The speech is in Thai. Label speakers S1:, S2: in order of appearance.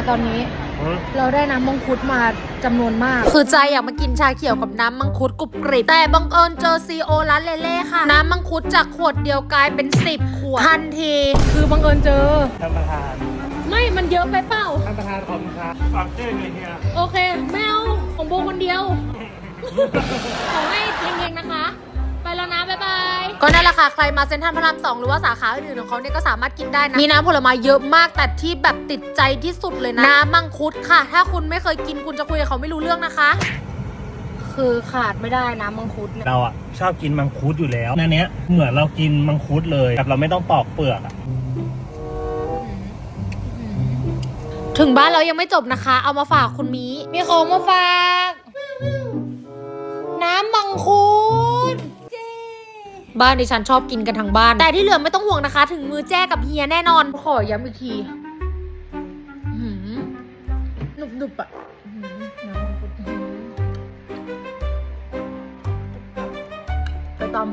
S1: ตอนนี้เราได้น้ำมังคุดมาจำนวนมากคือใจอยากมากินชาเขียวกับน้ำมังคุดกรุบกริบแต่บังเอิญเจอซีโอร้านเล่ๆค่ะน้ำมังคุดจากขวดเดียวกลายเป็น10 ขวดทันทีคือบังเอิญเจอ
S2: ท่านประธาน
S1: ไม่มันเยอะไปเปล่า
S2: ท่านประธานขอบคุณครับฝากเจ้เลยเนี่ย
S1: โอเคไม่เอาของโบคนเดียว ขอให้เฮงๆนะคะไปแล้วนะบ๊ายบายก็นั่นแหละค่ะใครมาเซ็นทรัลพระราม 2หรือว่าสาขาอื่นๆของเขาเนี่ยก็สามารถกินได้นะมีน้ำผลไม้เยอะมากแต่ที่แบบติดใจที่สุดเลยนะน้ำมังคุดค่ะถ้าคุณไม่เคยกินคุณจะคุยกับเขาไม่รู้เรื่องนะคะคือขาดไม่ได้น้ำมังคุดเนี่ย
S2: เราอ่ะชอบกินมังคุดอยู่แล้วนั่นเนี้ยเหมือนเรากินมังคุดเลยแบบเราไม่ต้องปอกเปลือกอ่ะ
S1: ถึงบ้านเรายังไม่จบนะคะเอามาฝากคุณมีของมาฝากน้ำมังคุดบ้านดิฉันชอบกินกันทั้งบ้านแต่ที่เหลือไม่ต้องห่วงนะคะถึงมือแจ้กับเฮียแน่นอนขอย้ำอีกทีหนุบๆอ่ะไปตาม